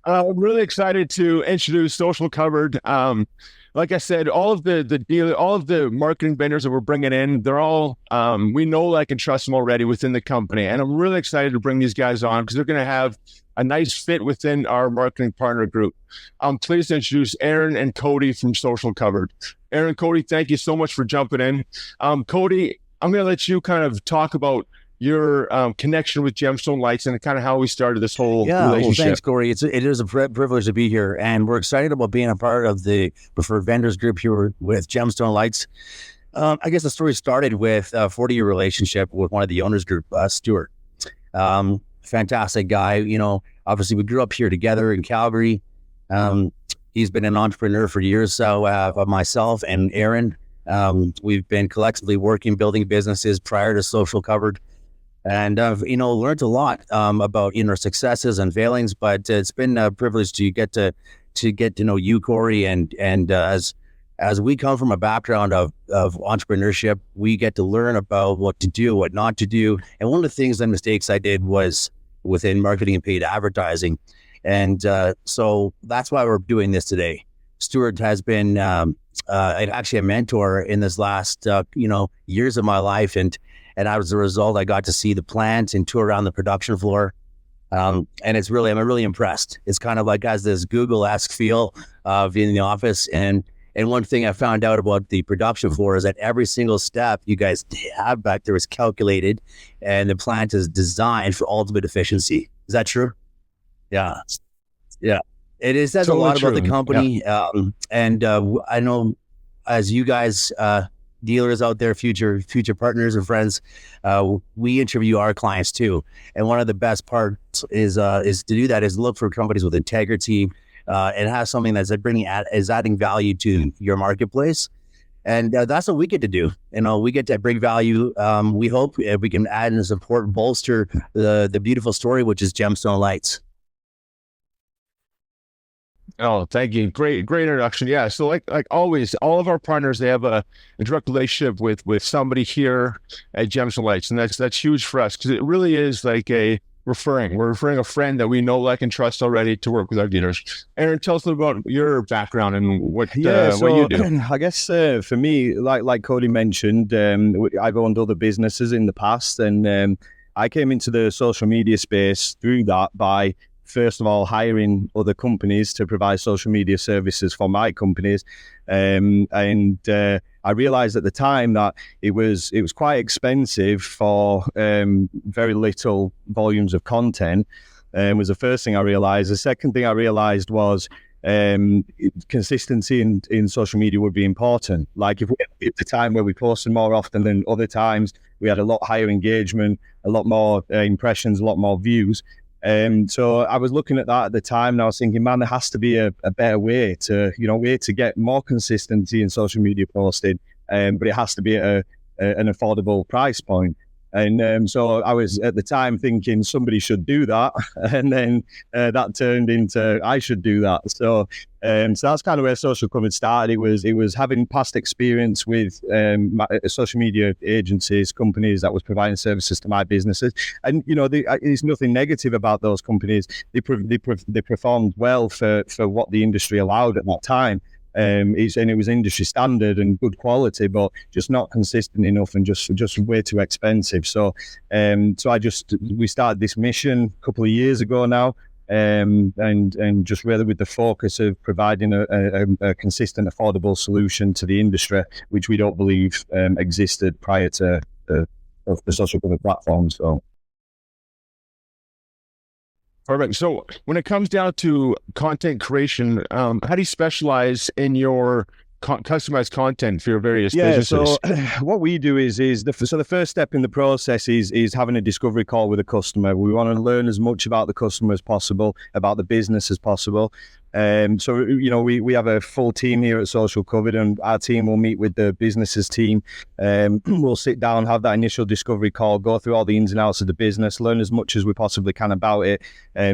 I'm really excited to introduce Social Covered. Like I said, all of the marketing vendors that we're bringing in, they're all we know, like, and trust them already within the company, and I'm really excited to bring these guys on because they're going to have a nice fit within our marketing partner group. I'm pleased to introduce Aaron and Cody from Social Covered. Aaron, Cody, thank you so much for jumping in. Cody, I'm going to let you kind of talk about your connection with Gemstone Lights and kind of how we started this whole Yeah, well, relationship. thanks, Corey. It is a privilege to be here, and we're excited about being a part of the preferred vendors group here with Gemstone Lights. I guess the story started with a 40-year relationship with one of the owners group, Stuart. Fantastic guy. You know, obviously we grew up here together in Calgary. He's been an entrepreneur for years. So myself and Aaron, we've been collectively working, building businesses prior to Social Covered. And I've, learned a lot about, successes and failings, but it's been a privilege to get to know you, Corey. And as we come from a background of entrepreneurship, we get to learn about what to do, what not to do. And one of the things and mistakes I did was within marketing and paid advertising. And so that's why we're doing this today. Stuart has been actually a mentor in this last, years of my life. And as a result, I got to see the plant and tour around the production floor. And I'm really impressed. It's kind of like has this Google-esque feel of in the office. And one thing I found out about the production floor is that every single step you guys have back there is calculated, and the plant is designed for ultimate efficiency. Is that true? Yeah. Yeah. It says totally a lot about the company. Yeah. I know as you guys, dealers out there, future partners and friends, we interview our clients too. And one of the best parts is to do that is look for companies with integrity and have something that's adding value to your marketplace. And that's what we get to do. We get to bring value. We hope we can add and support and bolster the beautiful story, which is Gemstone Lights. Oh, thank you. Great introduction. Yeah. So like always, all of our partners, they have a direct relationship with somebody here at Gemstone Lights. And that's huge for us because it really is like we're referring a friend that we know, like, and trust already to work with our dealers. Aaron, tell us about your background and what you do. I guess for me, like Cody mentioned, I've owned other businesses in the past, and I came into the social media space through that by first of all hiring other companies to provide social media services for my companies, and I realized at the time that it was quite expensive for very little volumes of content. Was the first thing I realized. The second thing I realized was consistency in social media would be important. Like if we at the time where we posted more often than other times, we had a lot higher engagement, a lot more impressions, a lot more views. So I was looking at that at the time, and I was thinking, man, there has to be a better way to get more consistency in social media posting, but it has to be at an affordable price point. And so I was at the time thinking somebody should do that, and then that turned into I should do that. So that's kind of where Social Covered started. It was having past experience with social media agencies, companies that was providing services to my businesses, and there's nothing negative about those companies. They performed well for what the industry allowed at that time. And it was industry standard and good quality, but just not consistent enough and just way too expensive. So we started this mission a couple of years ago now, and just really with the focus of providing a consistent, affordable solution to the industry, which we don't believe existed prior to the social media platform. So. Perfect. So when it comes down to content creation, how do you specialize in your customized content for your various businesses? So what we do is the first step in the process is having a discovery call with a customer. We want to learn as much about the customer as possible, about the business as possible. So, we have a full team here at Social Covered, and our team will meet with the businesses team. We'll sit down, have that initial discovery call, go through all the ins and outs of the business, learn as much as we possibly can about it,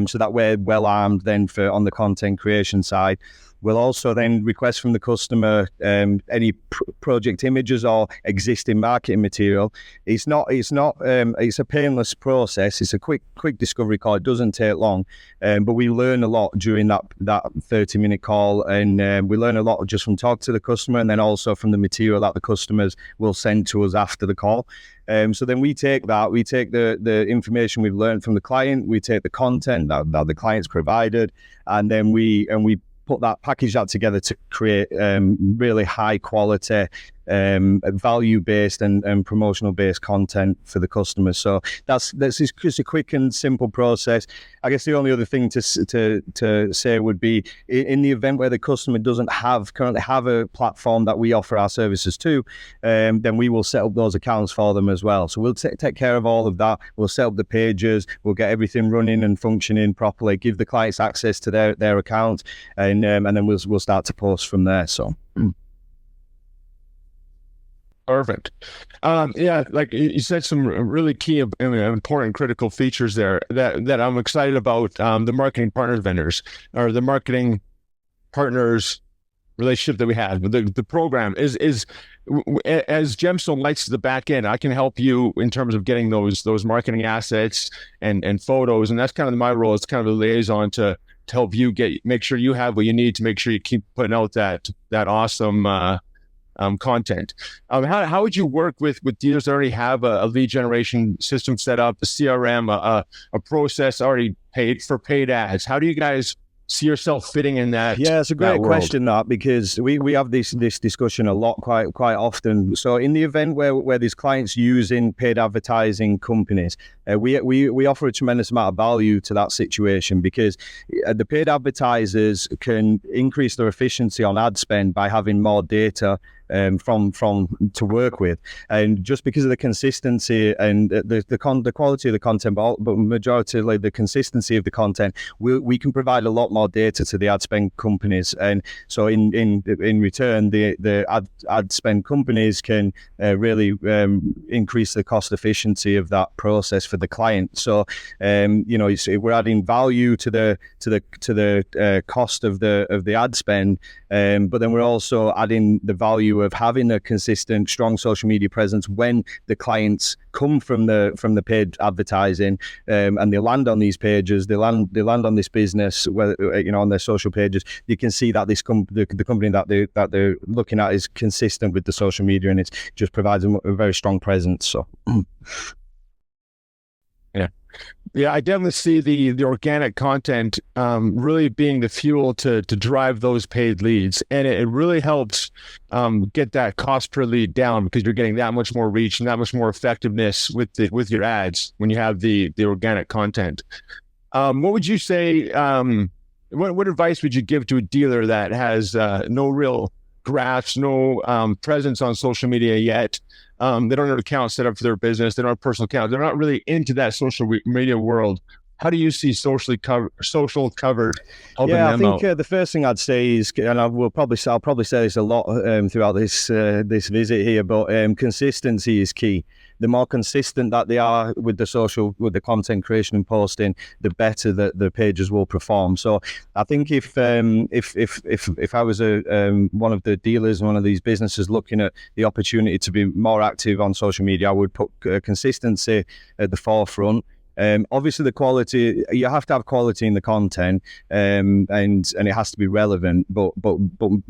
so that we're well armed then for on the content creation side. We'll also then request from the customer any project images or existing marketing material. It's a painless process. It's a quick discovery call. It doesn't take long, but we learn a lot during that 30-minute call, and we learn a lot just from talking to the customer, and then also from the material that the customers will send to us after the call. So then we take the information we've learned from the client, we take the content that the client's provided, and then we package that together to create really high quality, value-based and promotional-based content for the customers. So that's just a quick and simple process. I guess the only other thing to say would be, in the event where the customer doesn't currently have a platform that we offer our services to, then we will set up those accounts for them as well. So we'll take care of all of that. We'll set up the pages. We'll get everything running and functioning properly. Give the clients access to their account, and then we'll start to post from there. So. Perfect. Yeah, like you said, some really key, important, critical features there that I'm excited about. The marketing partners vendors, or the marketing partners relationship that we have. The program is as Gemstone Lights to the back end. I can help you in terms of getting those marketing assets and photos, and that's kind of my role. It's kind of a liaison to help you make sure you have what you need to make sure you keep putting out that awesome content. How would you work with dealers that already have a lead generation system set up, a CRM, a process already paid ads? How do you guys see yourself fitting in that? Yeah, it's a great question, that, because we have this discussion a lot, quite often. So in the event where there's clients using paid advertising companies, we offer a tremendous amount of value to that situation, because the paid advertisers can increase their efficiency on ad spend by having more data from to work with, and just because of the consistency and the quality of the content, but majority like the consistency of the content, we can provide a lot more data to the ad spend companies, and so in return, the ad spend companies can really increase the cost efficiency of that process for the client. So we're adding value to the cost of the ad spend, but then we're also adding the value of having a consistent, strong social media presence when the clients come from the paid advertising, and they land on these pages, they land on this business, whether on their social pages. You can see that the company that they're looking at is consistent with the social media, and it just provides a very strong presence. So. Yeah, I definitely see the organic content really being the fuel to drive those paid leads, and it really helps get that cost per lead down, because you're getting that much more reach and that much more effectiveness with your ads when you have the organic content. What would you say? What advice would you give to a dealer that has no real graphs, no presence on social media yet? They don't have an account set up for their business. They don't have a personal account. They're not really into that social media world. How do you see social covered helping them I think out? the first thing I'd say is, and I'll probably say this a lot throughout this visit here, but consistency is key. The more consistent that they are with the content creation and posting, the better that the pages will perform. So I think if I was one of the dealers, one of these businesses looking at the opportunity to be more active on social media, I would put consistency at the forefront. Obviously, the quality, you have to have quality in the content, and it has to be relevant. But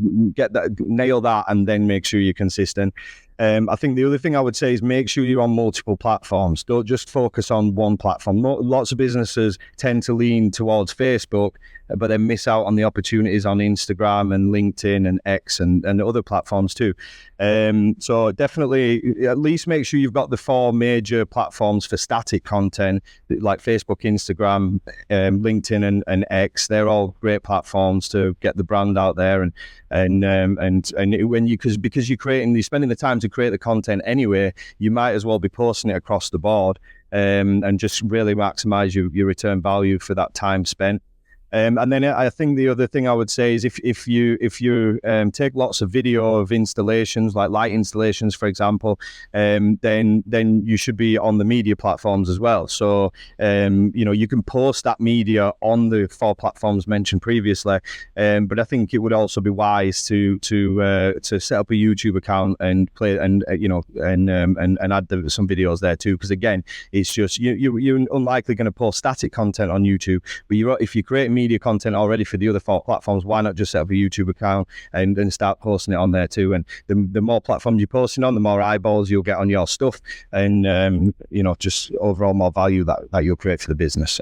nail that, and then make sure you're consistent. I think the other thing I would say is make sure you're on multiple platforms. Don't just focus on one platform. Lots of businesses tend to lean towards Facebook, but then miss out on the opportunities on Instagram and LinkedIn and X and other platforms too. So definitely at least make sure you've got the 4 major platforms for static content, like Facebook, Instagram, LinkedIn and X. They're all great platforms to get the brand out there, because you're spending the time to create the content anyway, you might as well be posting it across the board, and just really maximize your return value for that time spent. And then I think the other thing I would say is if you take lots of video of installations, like light installations, for example, then you should be on the media platforms as well. So you can post that media on the 4 platforms mentioned previously. But I think it would also be wise to set up a YouTube account and play and add some videos there too. Because again, it's just you're unlikely going to post static content on YouTube. But if you create media content already for the other 4 platforms, why not just set up a YouTube account and start posting it on there too? And the more platforms you're posting on, the more eyeballs you'll get on your stuff, and just overall more value that you'll create for the business.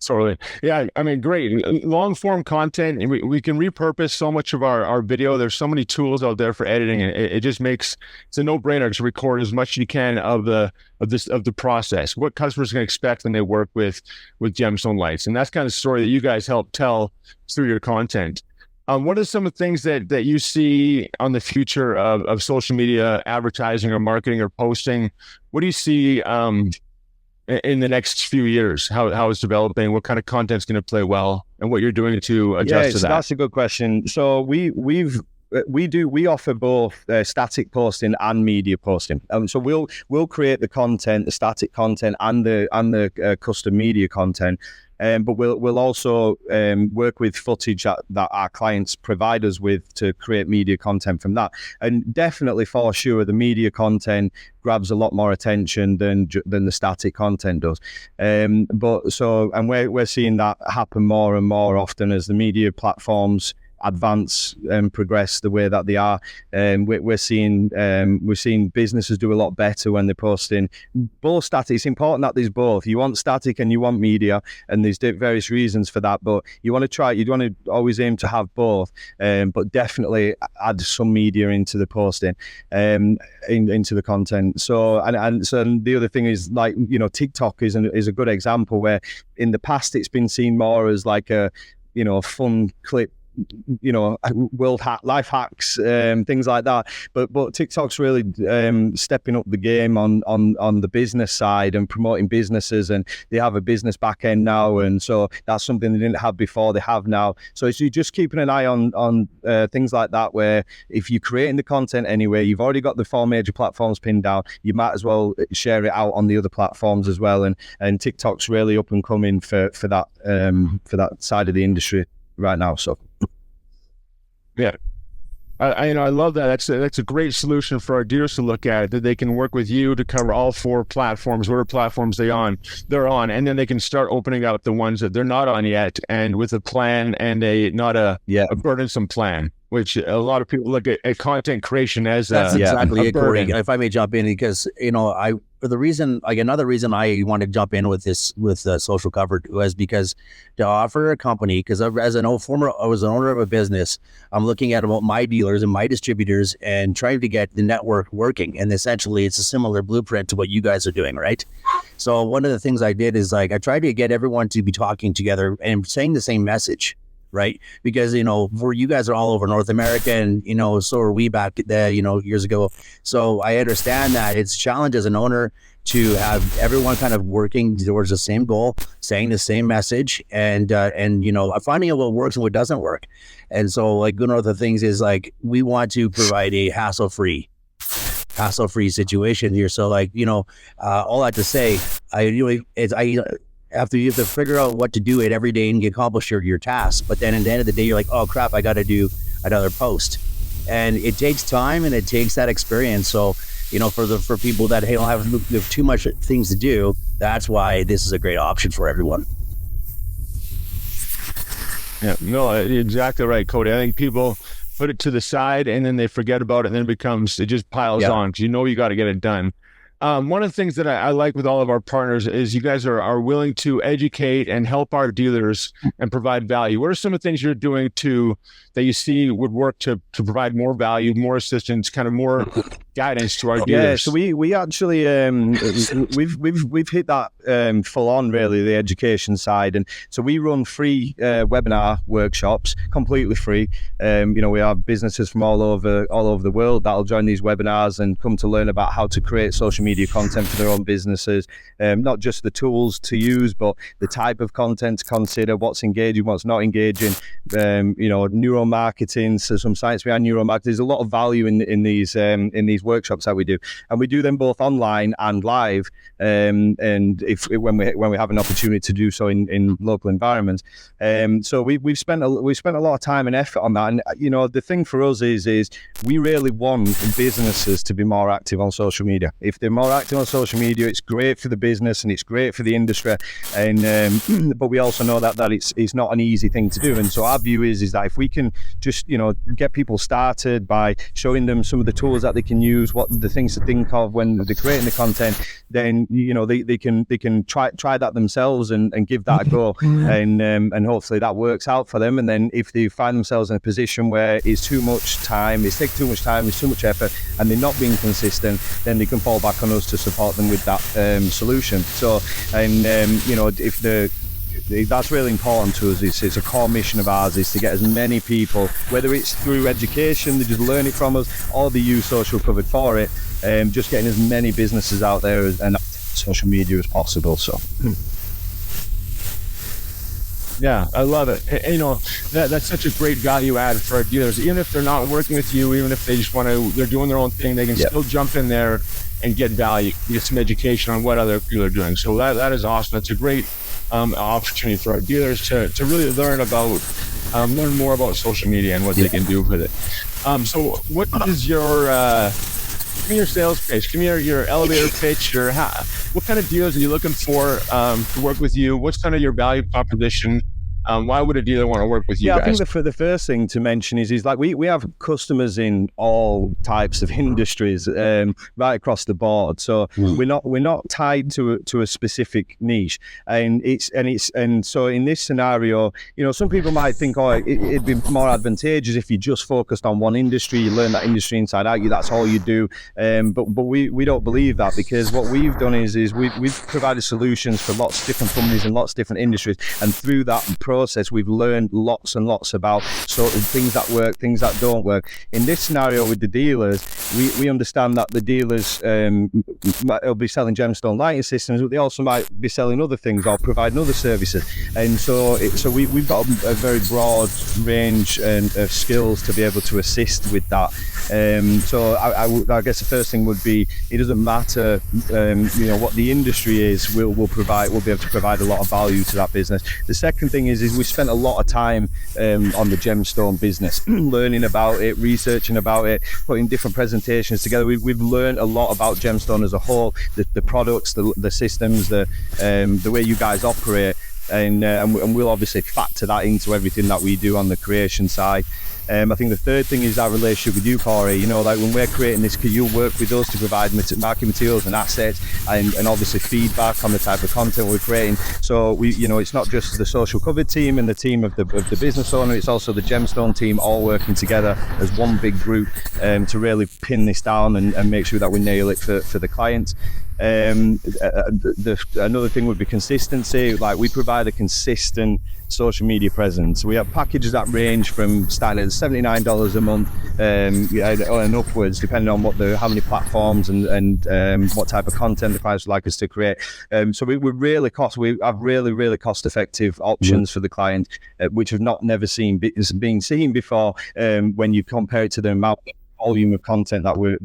Totally. Yeah. I mean, great. Long form content. And we can repurpose so much of our video. There's so many tools out there for editing. And it just makes, it's a no brainer to record as much as you can of the process, what customers can expect when they work with Gemstone lights. And that's kind of the story that you guys help tell through your content. What are some of the things that you see on the future of social media advertising or marketing or posting? What do you see, in the next few years, how it's developing, what kind of content's going to play well, and what you're doing to adjust to that? That's a good question. So we offer both static posting and media posting. So we'll create the content, the static content, and the custom media content. But we'll also work with footage that our clients provide us with to create media content from that. And definitely, for sure, the media content grabs a lot more attention than the static content does. And we're seeing that happen more and more often as the media platforms advance and progress the way that they are. We're seeing businesses do a lot better when they're posting both static. It's important that there's both. You want static and you want media, and there's various reasons for that. But you want to always aim to have both, but definitely add some media into the posting, into the content. So the other thing is, like, TikTok is a good example where in the past it's been seen more as like a fun clip, life hacks, things like that. But TikTok's really stepping up the game on the business side and promoting businesses, and they have a business back end now, and so that's something they didn't have before. They have now. So it's just keeping an eye on things like that, where if you're creating the content anyway, you've already got the 4 major platforms pinned down, you might as well share it out on the other platforms as well. And TikTok's really up and coming for that side of the industry right now. So yeah, I love that. That's a great solution for our dealers to look at, that they can work with you to cover all 4 platforms, whatever platforms they're on, and then they can start opening out the ones that they're not on yet, and with a plan and a burdensome plan. Which a lot of people look at content creation as that's exactly it, Corey. burden. If I may jump in, because another reason I wanted to jump in with this social covered was because to offer a company, because I was an owner of a business, I'm looking at about my dealers and my distributors and trying to get the network working, and essentially it's a similar blueprint to what you guys are doing, right? So one of the things I did is, like, I tried to get everyone to be talking together and saying the same message. Right, because for you guys are all over North America, and so are we back there, years ago. So I understand that it's a challenge as an owner to have everyone kind of working towards the same goal, saying the same message, and finding out what works and what doesn't work. And so, like, one of the things is, like, we want to provide a hassle-free situation here. So, like, all that to say, you have to figure out what to do it every day and accomplish your tasks. But then at the end of the day, you're like, oh crap, I got to do another post. And it takes time and it takes that experience. So, for people that don't have too much things to do, that's why this is a great option for everyone. Yeah, no, exactly right, Cody. I think people put it to the side and then they forget about it, and then it just piles on, because you got to get it done. One of the things that I like with all of our partners is you guys are willing to educate and help our dealers and provide value. What are some of the things you're doing that you see would work to provide more value, more assistance, kind of more guidance to our dealers? Yeah, so we actually we've hit that full on, really, the education side, and so we run free webinar workshops, completely free. We have businesses from all over the world that'll join these webinars and come to learn about how to create social media content for their own businesses. Not just the tools to use, but the type of content to consider, what's engaging, what's not engaging. Neuromarketing, so some science behind neuromarketing. There's a lot of value in these workshops that we do, and we do them both online and live. And when we have an opportunity to do so in local environments. So we've spent a lot of time and effort on that. And the thing for us is we really want businesses to be more active on social media. If they're more active on social media, it's great for the business and it's great for the industry. And but we also know that it's not an easy thing to do. And so our view is that if we can just get people started by showing them some of the tools that they can use, what the things to think of when they're creating the content, then they can try that themselves and give that a go, and hopefully that works out for them. And then if they find themselves in a position where it's too much time, it's too much effort, and they're not being consistent, then they can fall back on us to support them with that solution. So, that's really important to us. It's a core mission of ours is to get as many people, whether it's through education, they just learn it from us, or they use Social Covered for it, just getting as many businesses out there and social media as possible. So yeah, I love it. That's such a great value add for our dealers. Even if they're not working with you, even if they just they're doing their own thing, they can still jump in there and get value, get some education on what other people are doing. So that is awesome. That's a great opportunity for our dealers to really learn more about social media and what they can do with it. So what is your give me your sales pitch, give me your elevator pitch, what kind of dealers are you looking for to work with you? What's kind of your value proposition? Why would a dealer want to work with you guys? I think the first thing to mention is like we have customers in all types of industries, right across the board. So we're not tied to a specific niche, and so in this scenario, some people might think, it'd be more advantageous if you just focused on one industry, you learn that industry inside out, that's all you do. But we don't believe that, because what we've done is we've provided solutions for lots of different companies and lots of different industries, and through that process we've learned lots and lots about sort of things that work, things that don't work. In this scenario with the dealers, we understand that the dealers will be selling Gemstone lighting systems, but they also might be selling other things or providing other services, and so we've got a very broad range of skills to be able to assist with that. So I guess the first thing would be, it doesn't matter what the industry is, we'll be able to provide a lot of value to that business. The second thing is we spent a lot of time on the Gemstone business, learning about it, researching about it, putting different presentations together. We've learned a lot about Gemstone as a whole, the products, the systems, the way you guys operate, and we'll obviously factor that into everything that we do on the creation side. I think the third thing is our relationship with you, Corey. Like when we're creating this, you'll work with us to provide marketing materials and assets, and obviously feedback on the type of content we're creating. So it's not just the Social Covered team and the team of the business owner, it's also the Gemstone team all working together as one big group to really pin this down and make sure that we nail it for the clients. Another thing would be consistency. Like we provide a consistent social media presence. We have packages that range from starting at $79 a month and upwards, depending on how many platforms and what type of content the clients would like us to create. So we have really cost-effective options for the client, which have never been seen before when you compare it to the amount volume of content that we're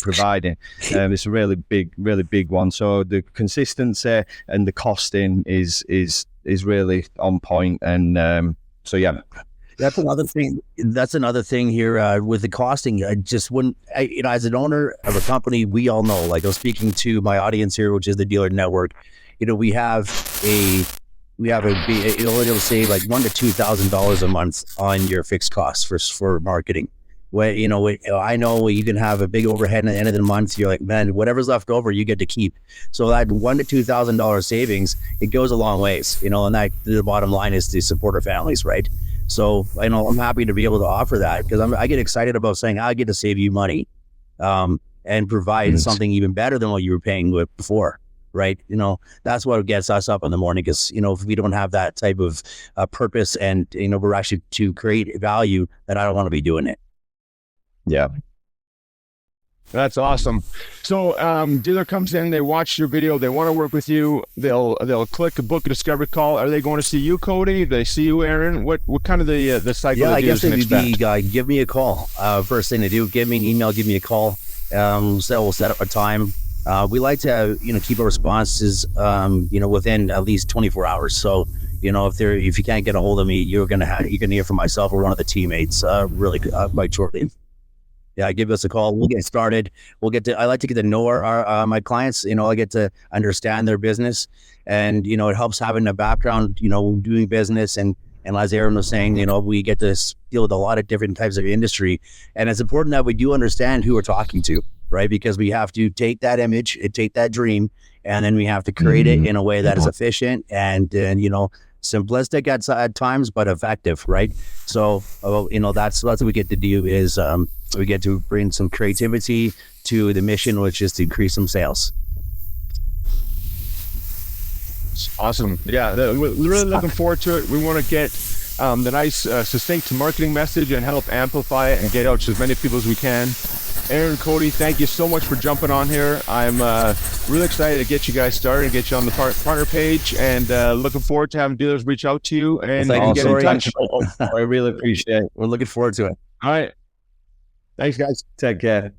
providing. It's a really big one. So the consistency and the costing is really on point. And so yeah. That's another thing here with the costing. I just wouldn't, as an owner of a company, we all know, like I was speaking to my audience here, which is the dealer network, we have it'll save like $1,000 to $2,000 a month on your fixed costs for marketing. I know you can have a big overhead at the end of the month. You're like, man, whatever's left over, you get to keep. So that $1,000 to $2,000 savings, it goes a long ways, and that the bottom line is to support our families, right? So I'm happy to be able to offer that, because I get excited about saying I get to save you money. And and provide something even better than what you were paying with before. Right. That's what gets us up in the morning, because, if we don't have that type of purpose and, we're actually to create value, then I don't want to be doing it. Yeah. That's awesome. So dealer comes in, they watch your video, they want to work with you, they'll click a book a discovery call. Are they going to see you, Cody? Do they see you, Aaron? What kind of the cycle? Yeah, I guess it would be give me a call. First thing to do, give me an email, give me a call. So we'll set up a time. We like to, keep our responses, within at least 24 hours. So, if you can't get a hold of me, you're gonna hear from myself or one of the teammates, really quite shortly. Yeah, give us a call. We'll get started. I like to get to know our my clients. I get to understand their business, and it helps having a background, doing business, and as Aaron was saying, we get to deal with a lot of different types of industry, and it's important that we do understand who we're talking to, right? Because we have to take that image, take that dream, and then we have to create it in a way that is efficient and simplistic at times, but effective, right? So, that's what we get to do is we get to bring some creativity to the mission, which is to increase some sales. Awesome. Yeah, we're really looking forward to it. We want to get the nice, succinct marketing message and help amplify it and get out to as many people as we can. Aaron, Cody, thank you so much for jumping on here. I'm really excited to get you guys started and get you on the partner page, and looking forward to having dealers reach out to you and get in touch. I really appreciate it. We're looking forward to it. All right. Thanks, guys. Take care.